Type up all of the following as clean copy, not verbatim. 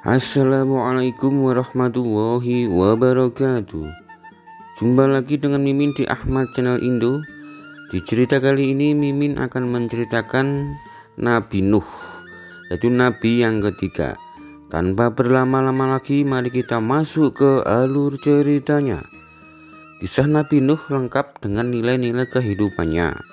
Assalamualaikum warahmatullahi wabarakatuh. Jumpa lagi dengan Mimin di Ahmad Channel Indo. Di cerita kali ini Mimin akan menceritakan Nabi Nuh, yaitu Nabi yang ketiga. Tanpa berlama-lama lagi, mari kita masuk ke alur ceritanya. Kisah Nabi Nuh lengkap dengan nilai-nilai kehidupannya.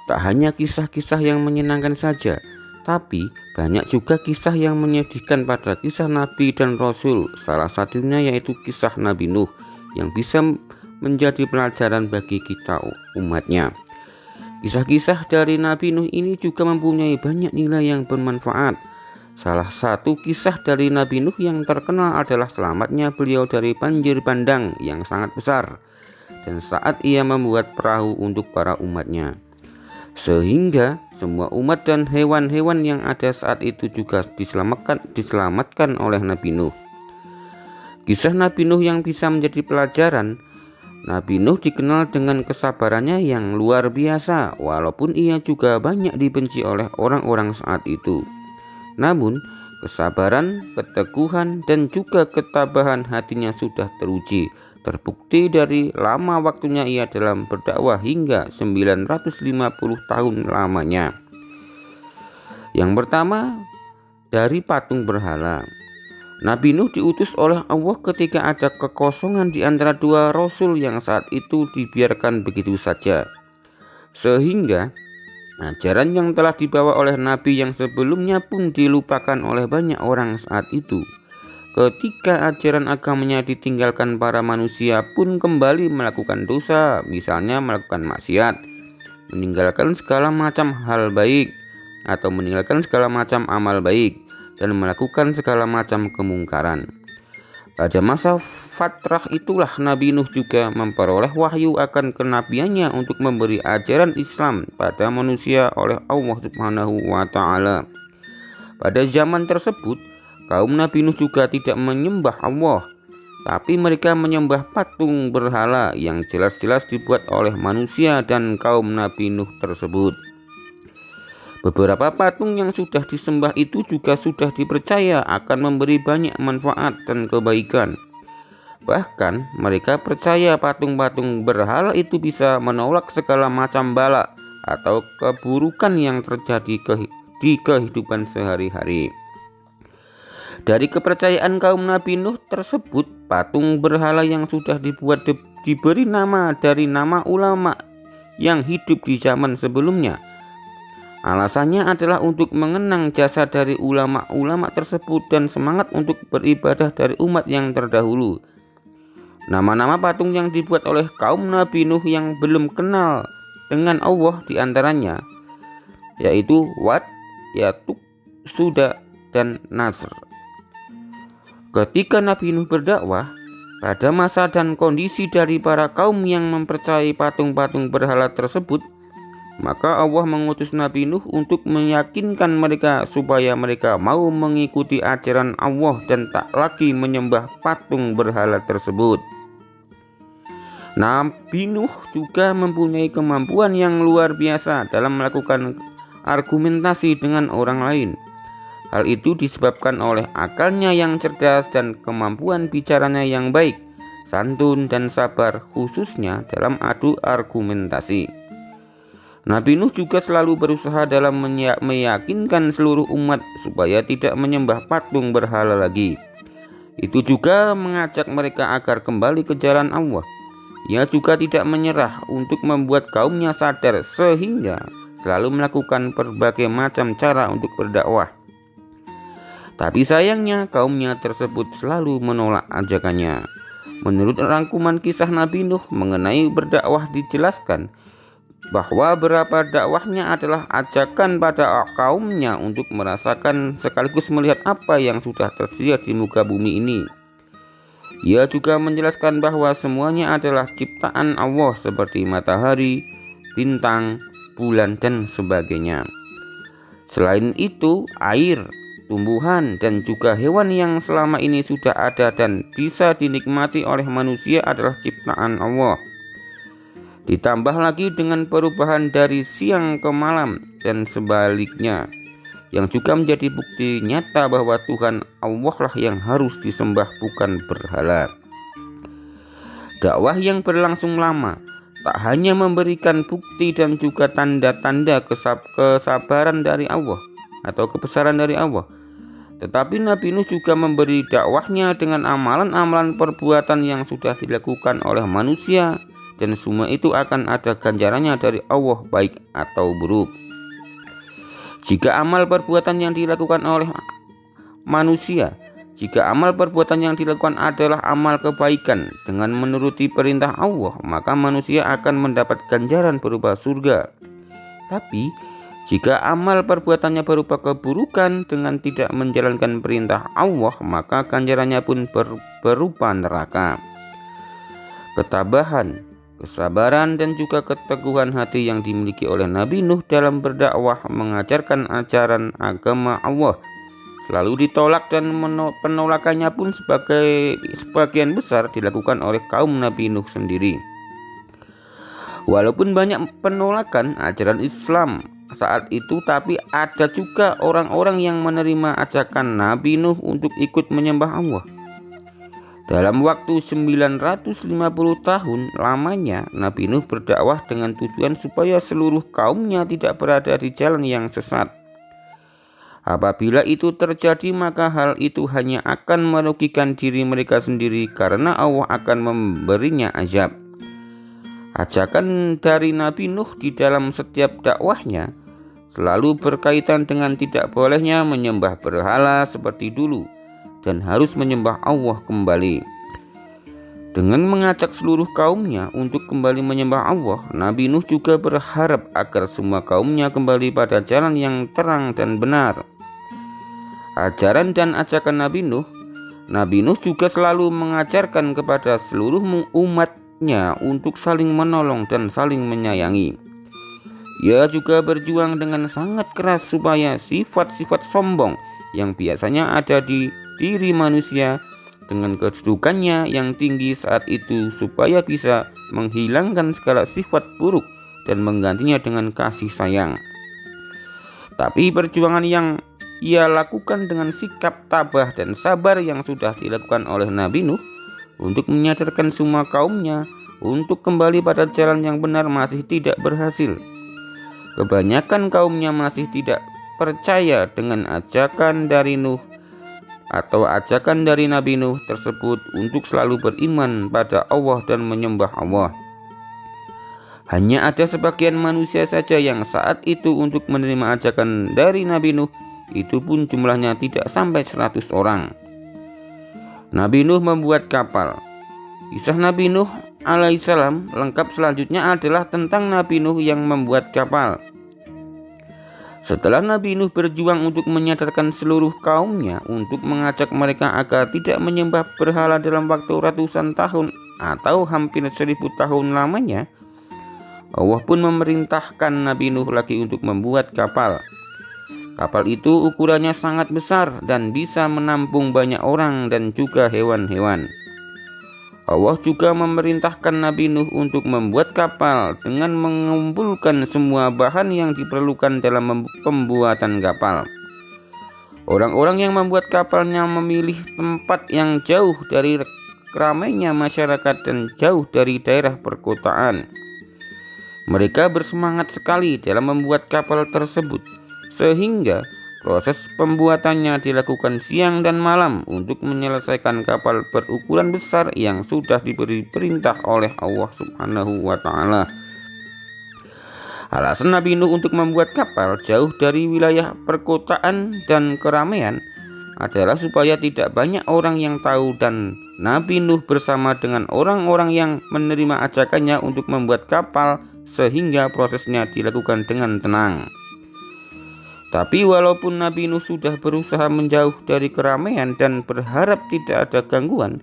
Tak hanya kisah-kisah yang menyenangkan saja, tapi banyak juga kisah yang menyedihkan pada kisah Nabi dan Rasul. Salah satunya yaitu kisah Nabi Nuh yang bisa menjadi pelajaran bagi kita umatnya. Kisah-kisah dari Nabi Nuh ini juga mempunyai banyak nilai yang bermanfaat. Salah satu kisah dari Nabi Nuh yang terkenal adalah selamatnya beliau dari banjir bandang yang sangat besar, dan saat ia membuat perahu untuk para umatnya, sehingga semua umat dan hewan-hewan yang ada saat itu juga diselamatkan oleh Nabi Nuh. Kisah Nabi Nuh yang bisa menjadi pelajaran. Nabi Nuh dikenal dengan kesabarannya yang luar biasa, walaupun ia juga banyak dibenci oleh orang-orang saat itu. Namun kesabaran, keteguhan, dan juga ketabahan hatinya sudah terbukti dari lama waktunya ia dalam berdakwah hingga 950 tahun lamanya. Yang pertama, dari patung berhala. Nabi Nuh diutus oleh Allah ketika ada kekosongan di antara dua rasul yang saat itu dibiarkan begitu saja, sehingga ajaran yang telah dibawa oleh Nabi yang sebelumnya pun dilupakan oleh banyak orang saat itu. Ketika ajaran agamanya ditinggalkan, para manusia pun kembali melakukan dosa, misalnya melakukan maksiat, meninggalkan segala macam hal baik, atau meninggalkan segala macam amal baik, dan melakukan segala macam kemungkaran. Pada masa fatrah itulah Nabi Nuh juga memperoleh wahyu akan kenabiannya untuk memberi ajaran Islam pada manusia oleh Allah Subhanahu wa Ta'ala. Pada zaman tersebut, kaum Nabi Nuh juga tidak menyembah Allah, tapi mereka menyembah patung berhala yang jelas-jelas dibuat oleh manusia dan kaum Nabi Nuh tersebut. Beberapa patung yang sudah disembah itu juga sudah dipercaya akan memberi banyak manfaat dan kebaikan. Bahkan mereka percaya patung-patung berhala itu bisa menolak segala macam bala atau keburukan yang terjadi di kehidupan sehari-hari. Dari kepercayaan kaum Nabi Nuh tersebut, patung berhala yang sudah dibuat diberi nama dari nama ulama yang hidup di zaman sebelumnya. Alasannya adalah untuk mengenang jasa dari ulama-ulama tersebut dan semangat untuk beribadah dari umat yang terdahulu. Nama-nama patung yang dibuat oleh kaum Nabi Nuh yang belum kenal dengan Allah diantaranya yaitu Wat, Yatuk, Suda, dan Nasr. Ketika Nabi Nuh berdakwah, pada masa dan kondisi dari para kaum yang mempercayai patung-patung berhala tersebut, maka Allah mengutus Nabi Nuh untuk meyakinkan mereka supaya mereka mau mengikuti ajaran Allah dan tak lagi menyembah patung berhala tersebut. Nabi Nuh juga mempunyai kemampuan yang luar biasa dalam melakukan argumentasi dengan orang lain. Hal itu disebabkan oleh akalnya yang cerdas dan kemampuan bicaranya yang baik, santun, dan sabar, khususnya dalam adu argumentasi. Nabi Nuh juga selalu berusaha dalam meyakinkan seluruh umat supaya tidak menyembah patung berhala lagi. Itu juga mengajak mereka agar kembali ke jalan Allah. Ia juga tidak menyerah untuk membuat kaumnya sadar, sehingga selalu melakukan berbagai macam cara untuk berdakwah. Tapi sayangnya kaumnya tersebut selalu menolak ajakannya. Menurut rangkuman kisah Nabi Nuh mengenai berdakwah dijelaskan bahwa beberapa dakwahnya adalah ajakan pada kaumnya untuk merasakan sekaligus melihat apa yang sudah tersedia di muka bumi ini. Ia juga menjelaskan bahwa semuanya adalah ciptaan Allah seperti matahari, bintang, bulan, dan sebagainya. Selain itu, air, tumbuhan, dan juga hewan yang selama ini sudah ada dan bisa dinikmati oleh manusia adalah ciptaan Allah. Ditambah lagi dengan perubahan dari siang ke malam dan sebaliknya, yang juga menjadi bukti nyata bahwa Tuhan Allah lah yang harus disembah, bukan berhala. Dakwah yang berlangsung lama tak hanya memberikan bukti dan juga tanda-tanda kesabaran dari Allah atau kebesaran dari Allah, tetapi Nabi Nuh juga memberi dakwahnya dengan amalan-amalan perbuatan yang sudah dilakukan oleh manusia, dan semua itu akan ada ganjarannya dari Allah, baik atau buruk. Jika amal perbuatan yang dilakukan oleh manusia, jika amal perbuatan yang dilakukan adalah amal kebaikan dengan menuruti perintah Allah, maka manusia akan mendapat ganjaran berupa surga. Tapi jika amal perbuatannya berupa keburukan dengan tidak menjalankan perintah Allah, maka ganjarannya pun berupa neraka. Ketabahan, kesabaran, dan juga keteguhan hati yang dimiliki oleh Nabi Nuh dalam berdakwah mengajarkan ajaran agama Allah selalu ditolak, dan penolakannya pun sebagian besar dilakukan oleh kaum Nabi Nuh sendiri. Walaupun banyak penolakan ajaran Islam saat itu, tapi ada juga orang-orang yang menerima ajakan Nabi Nuh untuk ikut menyembah Allah. Dalam waktu 950 tahun lamanya, Nabi Nuh berdakwah dengan tujuan supaya seluruh kaumnya tidak berada di jalan yang sesat. Apabila itu terjadi, maka hal itu hanya akan merugikan diri mereka sendiri, karena Allah akan memberinya azab. Ajakan dari Nabi Nuh di dalam setiap dakwahnya selalu berkaitan dengan tidak bolehnya menyembah berhala seperti dulu, dan harus menyembah Allah kembali. Dengan mengajak seluruh kaumnya untuk kembali menyembah Allah, Nabi Nuh juga berharap agar semua kaumnya kembali pada jalan yang terang dan benar. Ajaran dan ajakan Nabi Nuh juga selalu mengajarkan kepada seluruh umatnya untuk saling menolong dan saling menyayangi. Ia juga berjuang dengan sangat keras supaya sifat-sifat sombong yang biasanya ada di diri manusia dengan kedudukannya yang tinggi saat itu, supaya bisa menghilangkan segala sifat buruk dan menggantinya dengan kasih sayang. Tapi perjuangan yang ia lakukan dengan sikap tabah dan sabar yang sudah dilakukan oleh Nabi Nuh untuk menyadarkan semua kaumnya untuk kembali pada jalan yang benar masih tidak berhasil. Kebanyakan kaumnya masih tidak percaya dengan ajakan dari Nuh atau ajakan dari Nabi Nuh tersebut untuk selalu beriman pada Allah dan menyembah Allah. Hanya ada sebagian manusia saja yang saat itu untuk menerima ajakan dari Nabi Nuh, itu pun jumlahnya tidak sampai 100 orang. Nabi Nuh membuat kapal. Kisah Nabi Nuh alaihissalam lengkap selanjutnya adalah tentang Nabi Nuh yang membuat kapal. Setelah Nabi Nuh berjuang untuk menyadarkan seluruh kaumnya, untuk mengajak mereka agar tidak menyembah berhala dalam waktu ratusan tahun atau hampir 1000 tahun lamanya, Allah pun memerintahkan Nabi Nuh lagi untuk membuat kapal. Kapal itu ukurannya sangat besar dan bisa menampung banyak orang dan juga hewan-hewan. Allah juga memerintahkan Nabi Nuh untuk membuat kapal dengan mengumpulkan semua bahan yang diperlukan dalam pembuatan kapal. Orang-orang yang membuat kapalnya memilih tempat yang jauh dari ramainya masyarakat dan jauh dari daerah perkotaan. Mereka bersemangat sekali dalam membuat kapal tersebut, sehingga proses pembuatannya dilakukan siang dan malam untuk menyelesaikan kapal berukuran besar yang sudah diberi perintah oleh Allah Subhanahu wa Ta'ala. Alasan Nabi Nuh untuk membuat kapal jauh dari wilayah perkotaan dan keramaian adalah supaya tidak banyak orang yang tahu, dan Nabi Nuh bersama dengan orang-orang yang menerima ajakannya untuk membuat kapal, sehingga prosesnya dilakukan dengan tenang. Tapi walaupun Nabi Nuh sudah berusaha menjauh dari keramaian dan berharap tidak ada gangguan,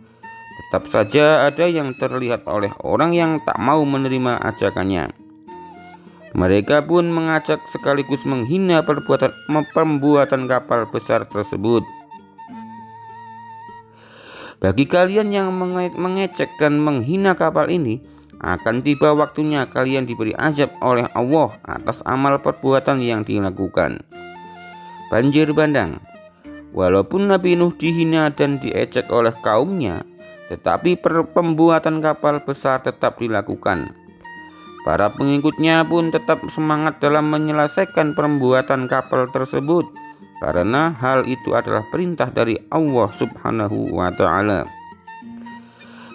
tetap saja ada yang terlihat oleh orang yang tak mau menerima ajakannya. Mereka pun mengajak sekaligus menghina pembuatan kapal besar tersebut. Bagi kalian yang mengecek dan menghina kapal ini, akan tiba waktunya kalian diberi azab oleh Allah atas amal perbuatan yang dilakukan. banjir bandang. Walaupun Nabi Nuh dihina dan diejek oleh kaumnya, tetapi pembuatan kapal besar tetap dilakukan. Para pengikutnya pun tetap semangat dalam menyelesaikan pembuatan kapal tersebut, karena hal itu adalah perintah dari Allah Subhanahu wa Ta'ala.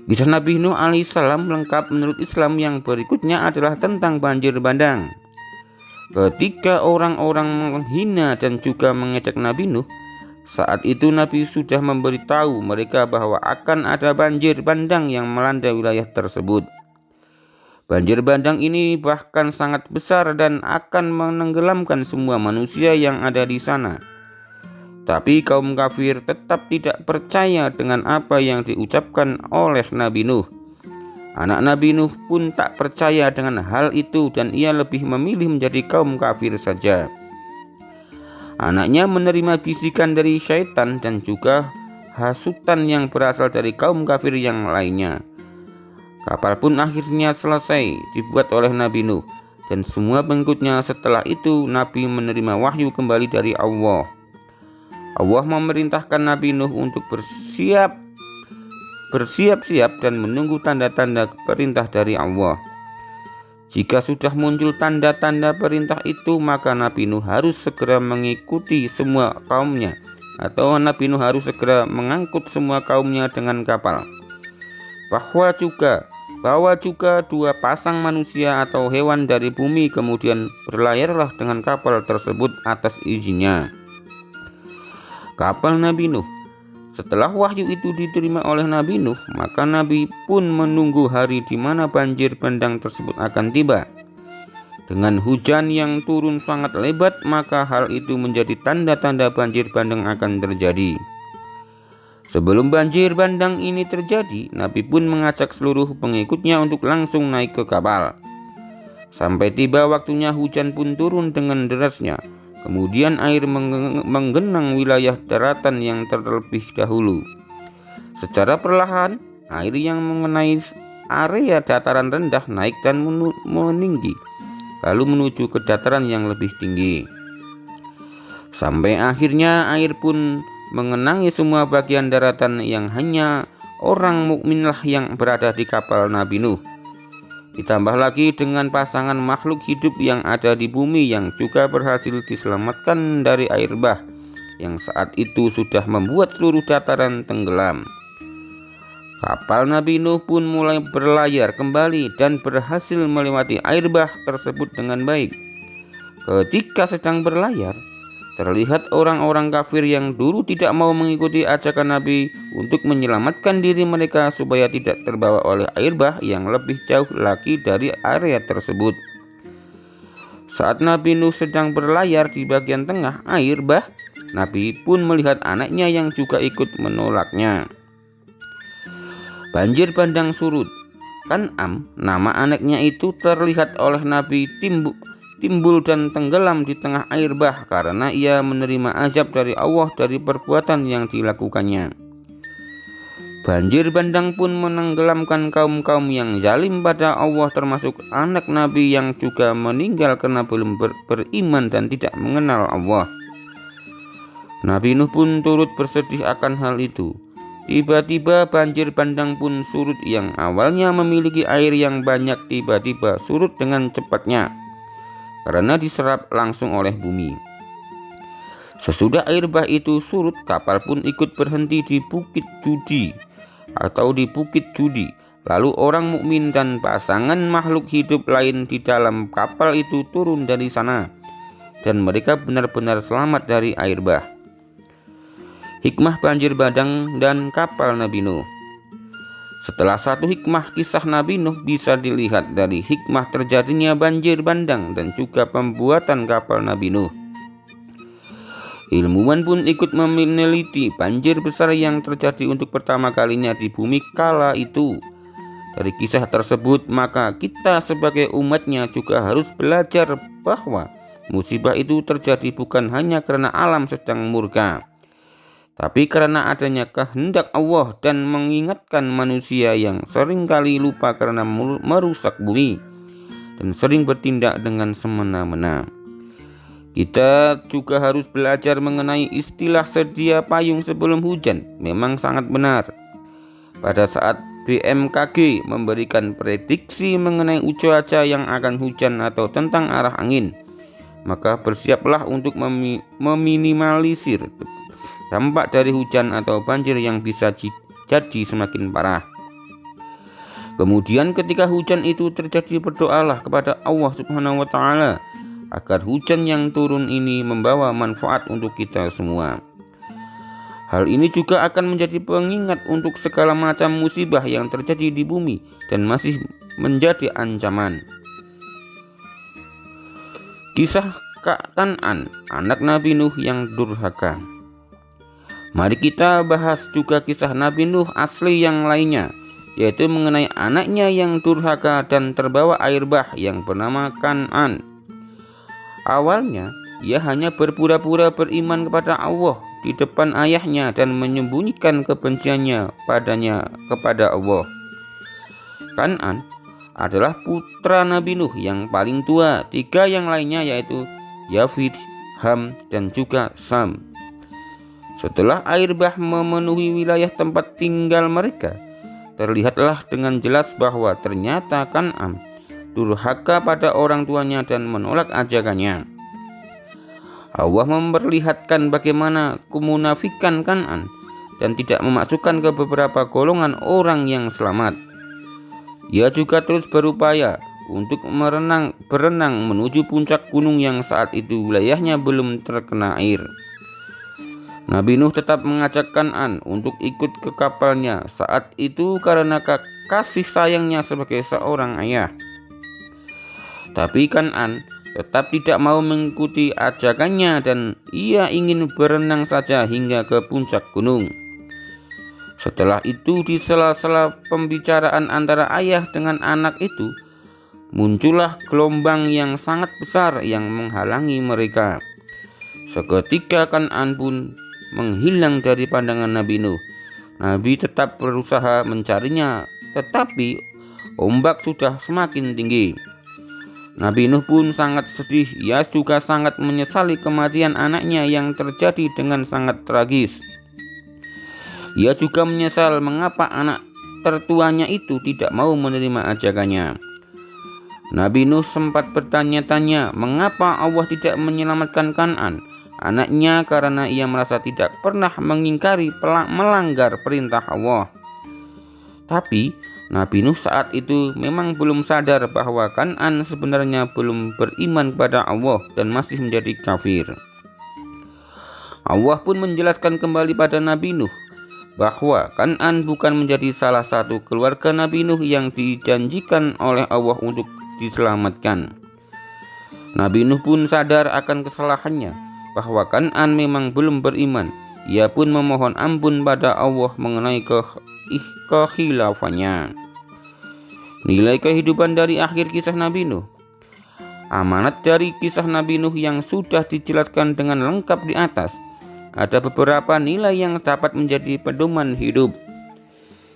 Kisah Nabi Nuh alaihissalam lengkap menurut Islam yang berikutnya adalah tentang banjir bandang. Ketika orang-orang menghina dan juga mengejek Nabi Nuh, saat itu Nabi sudah memberitahu mereka bahwa akan ada banjir bandang yang melanda wilayah tersebut. Banjir bandang ini bahkan sangat besar dan akan menenggelamkan semua manusia yang ada di sana. Tapi kaum kafir tetap tidak percaya dengan apa yang diucapkan oleh Nabi Nuh. Anak Nabi Nuh pun tak percaya dengan hal itu dan ia lebih memilih menjadi kaum kafir saja. Anaknya menerima bisikan dari syaitan dan juga hasutan yang berasal dari kaum kafir yang lainnya. Kapal pun akhirnya selesai dibuat oleh Nabi Nuh dan semua pengikutnya. Setelah itu Nabi menerima wahyu kembali dari Allah. Allah memerintahkan Nabi Nuh untuk bersiap-siap dan menunggu tanda-tanda perintah dari Allah. Jika sudah muncul tanda-tanda perintah itu, maka Nabi Nuh harus segera mengikuti semua kaumnya, atau Nabi Nuh harus segera mengangkut semua kaumnya dengan kapal. Bawa juga 2 pasang manusia atau hewan dari bumi, kemudian berlayarlah dengan kapal tersebut atas izinnya. Kapal Nabi Nuh. Setelah wahyu itu diterima oleh Nabi Nuh, maka Nabi pun menunggu hari di mana banjir bandang tersebut akan tiba. Dengan hujan yang turun sangat lebat, maka hal itu menjadi tanda-tanda banjir bandang akan terjadi. Sebelum banjir bandang ini terjadi, Nabi pun mengajak seluruh pengikutnya untuk langsung naik ke kapal. Sampai tiba waktunya, hujan pun turun dengan derasnya. Kemudian air menggenang wilayah daratan yang terlebih dahulu. Secara perlahan, air yang mengenai area dataran rendah naik dan meninggi, lalu menuju ke dataran yang lebih tinggi. Sampai akhirnya air pun mengenangi semua bagian daratan yang hanya orang mukminlah yang berada di kapal Nabi Nuh. Ditambah lagi dengan pasangan makhluk hidup yang ada di bumi yang juga berhasil diselamatkan dari air bah yang saat itu sudah membuat seluruh dataran tenggelam. Kapal Nabi Nuh pun mulai berlayar kembali dan berhasil melewati air bah tersebut dengan baik. Ketika sedang berlayar, terlihat orang-orang kafir yang dulu tidak mau mengikuti ajakan Nabi untuk menyelamatkan diri mereka supaya tidak terbawa oleh air bah yang lebih jauh lagi dari area tersebut. Saat Nabi Nuh sedang berlayar di bagian tengah air bah, Nabi pun melihat anaknya yang juga ikut menolaknya. Banjir bandang surut. Kan'am, nama anaknya itu, terlihat oleh Nabi timbul dan tenggelam di tengah air bah karena ia menerima azab dari Allah dari perbuatan yang dilakukannya. Banjir bandang pun menenggelamkan kaum-kaum yang zalim pada Allah, termasuk anak Nabi yang juga meninggal karena belum beriman dan tidak mengenal Allah. Nabi Nuh pun turut bersedih akan hal itu. Tiba-tiba banjir bandang pun surut. Yang awalnya memiliki air yang banyak tiba-tiba surut dengan cepatnya karena diserap langsung oleh bumi. Sesudah air bah itu surut, kapal pun ikut berhenti di Bukit Judi atau di Bukit Judi. Lalu orang mukmin dan pasangan makhluk hidup lain di dalam kapal itu turun dari sana dan mereka benar-benar selamat dari air bah. Hikmah banjir bandang dan kapal Nabi Nuh. Setelah satu hikmah kisah Nabi Nuh bisa dilihat dari hikmah terjadinya banjir bandang dan juga pembuatan kapal Nabi Nuh. Ilmuwan pun ikut meneliti banjir besar yang terjadi untuk pertama kalinya di bumi kala itu. Dari kisah tersebut, maka kita sebagai umatnya juga harus belajar bahwa musibah itu terjadi bukan hanya karena alam sedang murka, tapi karena adanya kehendak Allah dan mengingatkan manusia yang seringkali lupa karena merusak bumi dan sering bertindak dengan semena-mena. Kita juga harus belajar mengenai istilah sedia payung sebelum hujan. Memang sangat benar. Pada saat BMKG memberikan prediksi mengenai cuaca yang akan hujan atau tentang arah angin, maka bersiaplah untuk meminimalisir dampak dari hujan atau banjir yang bisa jadi semakin parah. Kemudian ketika hujan itu terjadi, berdoalah kepada Allah Subhanahu wa Ta'ala agar hujan yang turun ini membawa manfaat untuk kita semua. Hal ini juga akan menjadi pengingat untuk segala macam musibah yang terjadi di bumi dan masih menjadi ancaman. Kisah Kan'an, anak Nabi Nuh yang durhaka. Mari kita bahas juga kisah Nabi Nuh asli yang lainnya, yaitu mengenai anaknya yang durhaka dan terbawa air bah yang bernama Kan'an. Awalnya ia hanya berpura-pura beriman kepada Allah di depan ayahnya dan menyembunyikan kebenciannya padanya kepada Allah. Kan'an adalah putra Nabi Nuh yang paling tua. 3 yang lainnya yaitu Yafid, Ham, dan juga Sam. Setelah air bah memenuhi wilayah tempat tinggal mereka, terlihatlah dengan jelas bahwa ternyata Kan'an durhaka pada orang tuanya dan menolak ajakannya. Allah memperlihatkan bagaimana kemunafikan Kan'an dan tidak memasukkan ke beberapa golongan orang yang selamat. Ia juga terus berupaya untuk berenang menuju puncak gunung yang saat itu wilayahnya belum terkena air. Nabi Nuh tetap mengajak Kan'an untuk ikut ke kapalnya saat itu karena kasih sayangnya sebagai seorang ayah. Tapi Kan'an tetap tidak mau mengikuti ajakannya dan ia ingin berenang saja hingga ke puncak gunung. Setelah itu, di sela-sela pembicaraan antara ayah dengan anak itu, muncullah gelombang yang sangat besar yang menghalangi mereka. Seketika Kan'an pun menghilang dari pandangan Nabi Nuh. Nabi tetap berusaha mencarinya, tetapi ombak sudah semakin tinggi. Nabi Nuh pun sangat sedih. Ia juga sangat menyesali kematian anaknya yang terjadi dengan sangat tragis. Ia juga menyesal mengapa anak tertuanya itu tidak mau menerima ajakannya. Nabi Nuh sempat bertanya-tanya mengapa Allah tidak menyelamatkan Kan'an, anaknya, karena ia merasa tidak pernah mengingkari melanggar perintah Allah. Tapi Nabi Nuh saat itu memang belum sadar bahwa Kan'an sebenarnya belum beriman kepada Allah dan masih menjadi kafir. Allah pun menjelaskan kembali pada Nabi Nuh bahwa Kan'an bukan menjadi salah satu keluarga Nabi Nuh yang dijanjikan oleh Allah untuk diselamatkan. Nabi Nuh pun sadar akan kesalahannya bahwa Kan'an memang belum beriman. Ia pun memohon ampun pada Allah mengenai kekhilafannya. Nilai kehidupan dari akhir kisah Nabi Nuh. Amanat dari kisah Nabi Nuh yang sudah dijelaskan dengan lengkap di atas, ada beberapa nilai yang dapat menjadi pedoman hidup.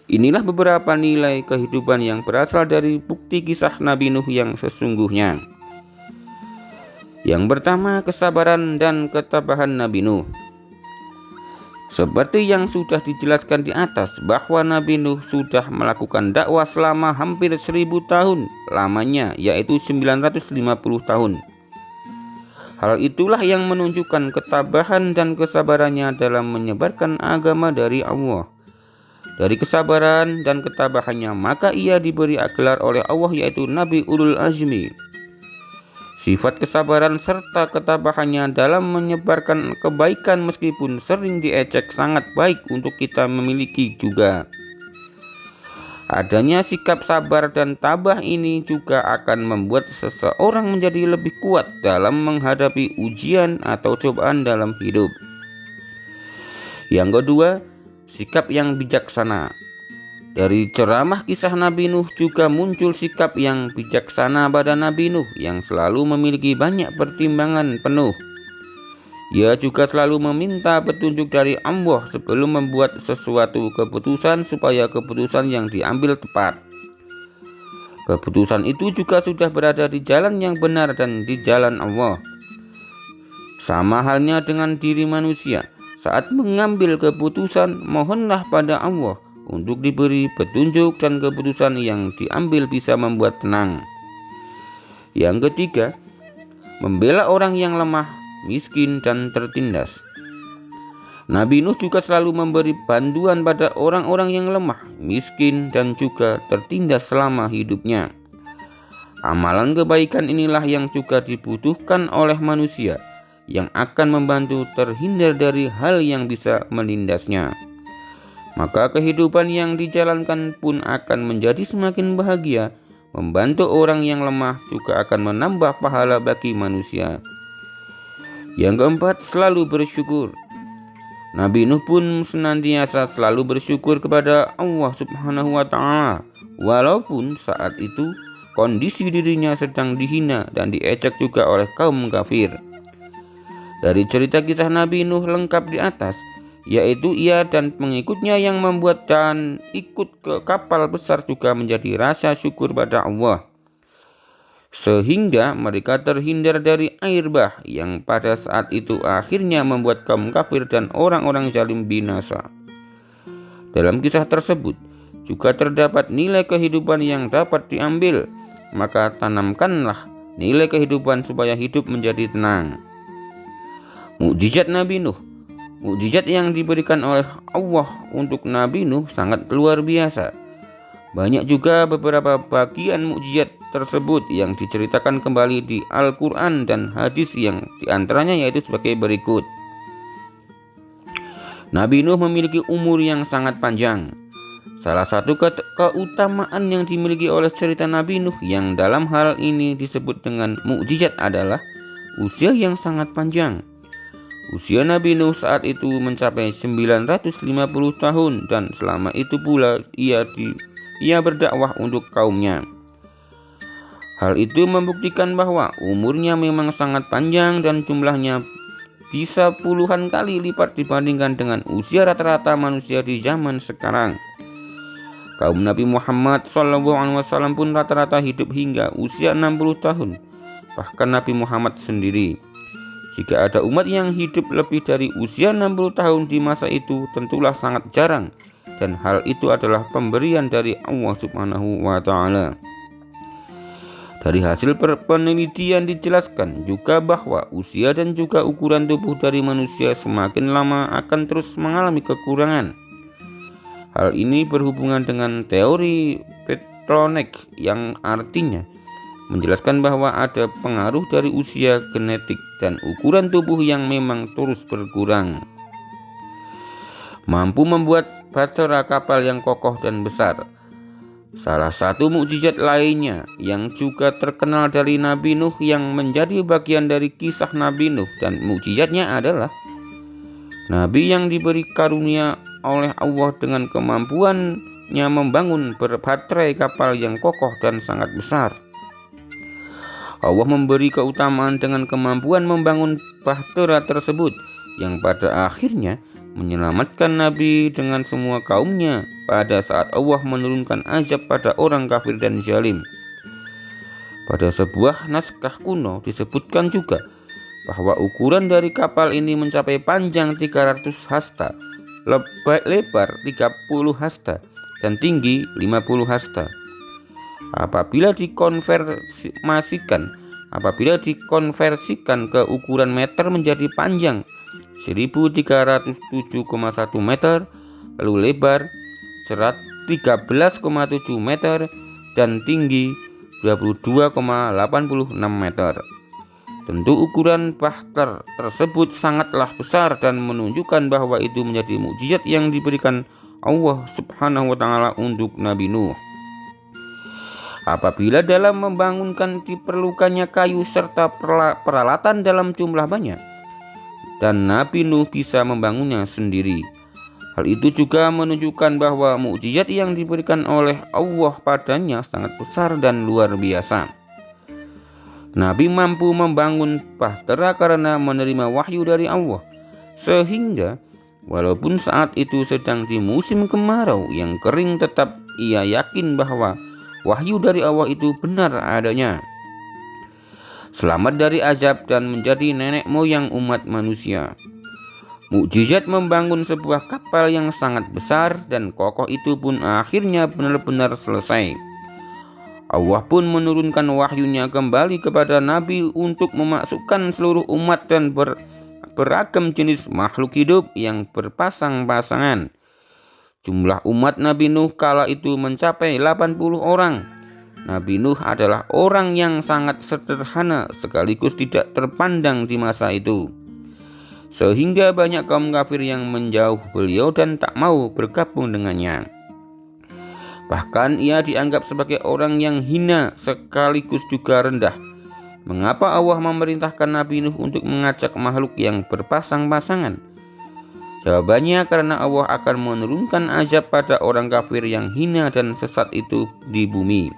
Inilah beberapa nilai kehidupan yang berasal dari bukti kisah Nabi Nuh yang sesungguhnya. Yang pertama, kesabaran dan ketabahan Nabi Nuh. Seperti yang sudah dijelaskan di atas bahwa Nabi Nuh sudah melakukan dakwah selama hampir 1000 tahun lamanya, yaitu 950 tahun. Hal itulah yang menunjukkan ketabahan dan kesabarannya dalam menyebarkan agama dari Allah. Dari kesabaran dan ketabahannya maka ia diberi gelar oleh Allah yaitu Nabi Ulul Azmi. Sifat kesabaran serta ketabahannya dalam menyebarkan kebaikan meskipun sering diejek sangat baik untuk kita memiliki juga. Adanya sikap sabar dan tabah ini juga akan membuat seseorang menjadi lebih kuat dalam menghadapi ujian atau cobaan dalam hidup. Yang kedua, sikap yang bijaksana. Dari ceramah kisah Nabi Nuh juga muncul sikap yang bijaksana pada Nabi Nuh yang selalu memiliki banyak pertimbangan penuh. Ia juga selalu meminta petunjuk dari Allah sebelum membuat sesuatu keputusan supaya keputusan yang diambil tepat. Keputusan itu juga sudah berada di jalan yang benar dan di jalan Allah. Sama halnya dengan diri manusia, saat mengambil keputusan, mohonlah pada Allah untuk diberi petunjuk dan keputusan yang diambil bisa membuat tenang. Yang ketiga, membela orang yang lemah, miskin, dan tertindas. Nabi Nuh juga selalu memberi bantuan pada orang-orang yang lemah, miskin, dan juga tertindas selama hidupnya. Amalan kebaikan inilah yang juga dibutuhkan oleh manusia, yang akan membantu terhindar dari hal yang bisa menindasnya. Maka kehidupan yang dijalankan pun akan menjadi semakin bahagia. Membantu orang yang lemah juga akan menambah pahala bagi manusia. Yang keempat, selalu bersyukur. Nabi Nuh pun senantiasa selalu bersyukur kepada Allah Subhanahu wa Ta'ala, walaupun saat itu kondisi dirinya sedang dihina dan diejek juga oleh kaum kafir. Dari cerita kisah Nabi Nuh lengkap di atas, yaitu ia dan pengikutnya yang membuat dan ikut ke kapal besar juga menjadi rasa syukur pada Allah, sehingga mereka terhindar dari air bah yang pada saat itu akhirnya membuat kaum kafir dan orang-orang zalim binasa. Dalam kisah tersebut juga terdapat nilai kehidupan yang dapat diambil, maka tanamkanlah nilai kehidupan supaya hidup menjadi tenang. Mukjizat Nabi Nuh. Mukjizat yang diberikan oleh Allah untuk Nabi Nuh sangat luar biasa. Banyak juga beberapa bagian mukjizat tersebut yang diceritakan kembali di Al-Quran dan hadis, yang diantaranya yaitu sebagai berikut. Nabi Nuh memiliki umur yang sangat panjang. Salah satu keutamaan yang dimiliki oleh cerita Nabi Nuh yang dalam hal ini disebut dengan mukjizat adalah usia yang sangat panjang. Usia Nabi Nuh saat itu mencapai 950 tahun dan selama itu pula ia berdakwah untuk kaumnya. Hal itu membuktikan bahwa umurnya memang sangat panjang dan jumlahnya bisa puluhan kali lipat dibandingkan dengan usia rata-rata manusia di zaman sekarang. Kaum Nabi Muhammad SAW pun rata-rata hidup hingga usia 60 tahun. Bahkan Nabi Muhammad sendiri. Jika ada umat yang hidup lebih dari usia 60 tahun di masa itu, tentulah sangat jarang, dan hal itu adalah pemberian dari Allah Subhanahu wa Ta'ala. Dari hasil penelitian dijelaskan juga bahwa usia dan juga ukuran tubuh dari manusia semakin lama akan terus mengalami kekurangan. Hal ini berhubungan dengan teori Petronek yang artinya menjelaskan bahwa ada pengaruh dari usia, genetik, dan ukuran tubuh yang memang terus berkurang. Mampu membuat bahtera kapal yang kokoh dan besar. Salah satu mukjizat lainnya yang juga terkenal dari Nabi Nuh yang menjadi bagian dari kisah Nabi Nuh dan mukjizatnya adalah Nabi yang diberi karunia oleh Allah dengan kemampuannya membangun berbaterai kapal yang kokoh dan sangat besar. Allah memberi keutamaan dengan kemampuan membangun bahtera tersebut yang pada akhirnya menyelamatkan Nabi dengan semua kaumnya pada saat Allah menurunkan azab pada orang kafir dan zalim. Pada sebuah naskah kuno disebutkan juga bahwa ukuran dari kapal ini mencapai panjang 300 hasta, lebar 30 hasta, dan tinggi 50 hasta. Apabila dikonversikan ke ukuran meter menjadi panjang 1307,1 meter, lalu lebar 13,7 meter dan tinggi 22,86 meter. Tentu ukuran bahtera tersebut sangatlah besar dan menunjukkan bahwa itu menjadi mukjizat yang diberikan Allah Subhanahu wa Ta'ala untuk Nabi Nuh. Apabila dalam membangunkan diperlukannya kayu serta peralatan dalam jumlah banyak, dan Nabi Nuh bisa membangunnya sendiri. Hal itu juga menunjukkan bahwa mukjizat yang diberikan oleh Allah padanya sangat besar dan luar biasa. Nabi mampu membangun bahtera karena menerima wahyu dari Allah, sehingga walaupun saat itu sedang di musim kemarau yang kering, tetap ia yakin bahwa wahyu dari Allah itu benar adanya. selamat dari azab dan menjadi nenek moyang umat manusia. Mukjizat membangun sebuah kapal yang sangat besar dan kokoh itu pun akhirnya benar-benar selesai. Allah pun menurunkan wahyunya kembali kepada Nabi untuk memasukkan seluruh umat dan beragam jenis makhluk hidup yang berpasang-pasangan. Jumlah umat Nabi Nuh kala itu mencapai 80 orang. Nabi Nuh adalah orang yang sangat sederhana sekaligus tidak terpandang di masa itu, sehingga banyak kaum kafir yang menjauh beliau dan tak mau bergabung dengannya. Bahkan ia dianggap sebagai orang yang hina sekaligus juga rendah. Mengapa Allah memerintahkan Nabi Nuh untuk mengajak makhluk yang berpasang-pasangan? Jawabannya karena Allah akan menurunkan azab pada orang kafir yang hina dan sesat itu di bumi.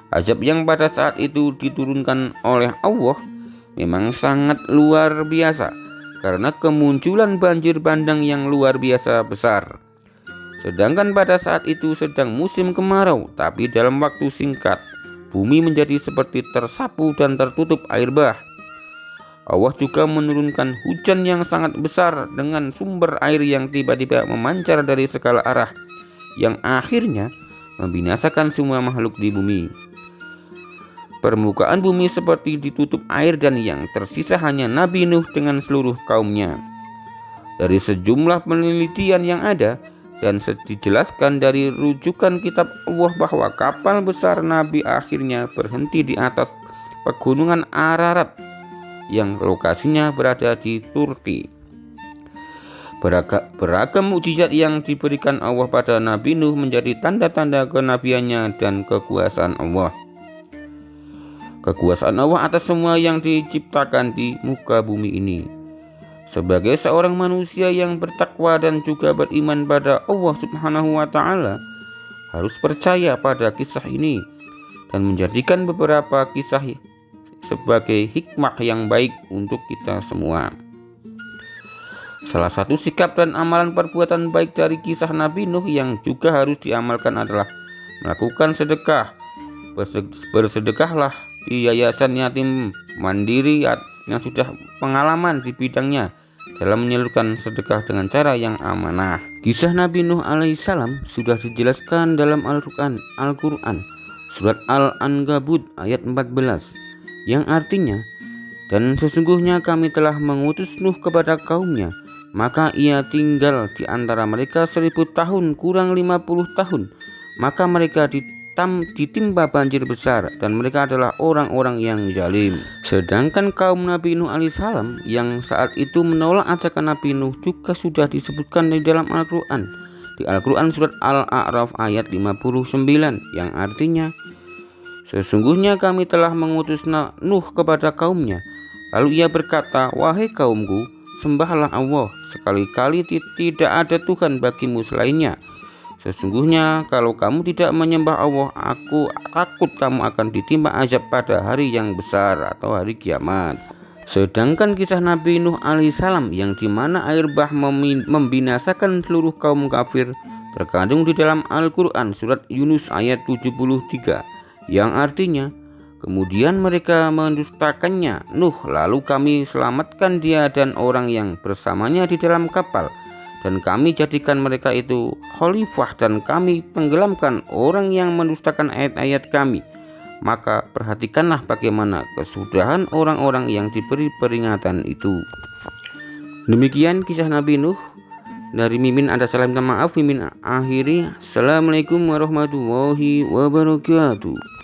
Azab yang pada saat itu diturunkan oleh Allah memang sangat luar biasa, karena kemunculan banjir bandang yang luar biasa besar. Sedangkan pada saat itu sedang musim kemarau, tapi dalam waktu singkat bumi menjadi seperti tersapu dan tertutup air bah. Allah juga menurunkan hujan yang sangat besar dengan sumber air yang tiba-tiba memancar dari segala arah, yang akhirnya membinasakan semua makhluk di bumi. Permukaan bumi seperti ditutup air dan yang tersisa hanya Nabi Nuh dengan seluruh kaumnya. Dari sejumlah penelitian yang ada dan dijelaskan dari rujukan kitab Allah bahwa kapal besar Nabi akhirnya berhenti di atas pegunungan Ararat yang lokasinya berada di Turki. Beragam mukjizat yang diberikan Allah pada Nabi Nuh menjadi tanda-tanda kenabiannya dan kekuasaan Allah. Kekuasaan Allah atas semua yang diciptakan di muka bumi ini. Sebagai seorang manusia yang bertakwa dan juga beriman pada Allah Subhanahu wa Ta'ala, harus percaya pada kisah ini dan menjadikan beberapa kisah sebagai hikmah yang baik untuk kita semua. Salah satu sikap dan amalan perbuatan baik dari kisah Nabi Nuh yang juga harus diamalkan adalah melakukan sedekah. Bersedekahlah di yayasan yatim mandiri yang sudah pengalaman di bidangnya dalam menyalurkan sedekah dengan cara yang amanah. Kisah Nabi Nuh alaihissalam sudah dijelaskan dalam Al-Quran surat Al-Ankabut ayat 14, yang artinya, dan sesungguhnya kami telah mengutus Nuh kepada kaumnya, maka ia tinggal di antara mereka 1000 tahun kurang 50 tahun, maka mereka ditimpa banjir besar dan mereka adalah orang-orang yang zalim. Sedangkan kaum Nabi Nuh alaihissalam yang saat itu menolak ajakan Nabi Nuh juga sudah disebutkan di dalam Al-Quran. Di Al-Quran surat Al-A'raf ayat 59, yang artinya, sesungguhnya kami telah mengutus Nuh kepada kaumnya, lalu ia berkata, wahai kaumku, sembahlah Allah, sekali-kali tidak ada Tuhan bagimu selainnya. Sesungguhnya kalau kamu tidak menyembah Allah, aku takut kamu akan ditimpa azab pada hari yang besar atau hari kiamat. Sedangkan kisah Nabi Nuh alaihissalam yang dimana air bah membinasakan seluruh kaum kafir terkandung di dalam Al-Quran surat Yunus ayat 73, yang artinya, kemudian mereka mendustakannya Nuh, lalu kami selamatkan dia dan orang yang bersamanya di dalam kapal, dan kami jadikan mereka itu khalifah, dan kami tenggelamkan orang yang mendustakan ayat-ayat kami. Maka perhatikanlah bagaimana kesudahan orang-orang yang diberi peringatan itu. Demikian kisah Nabi Nuh. Dari Mimin ada salam minta maaf. Mimin akhiri. Assalamualaikum warahmatullahi wabarakatuh.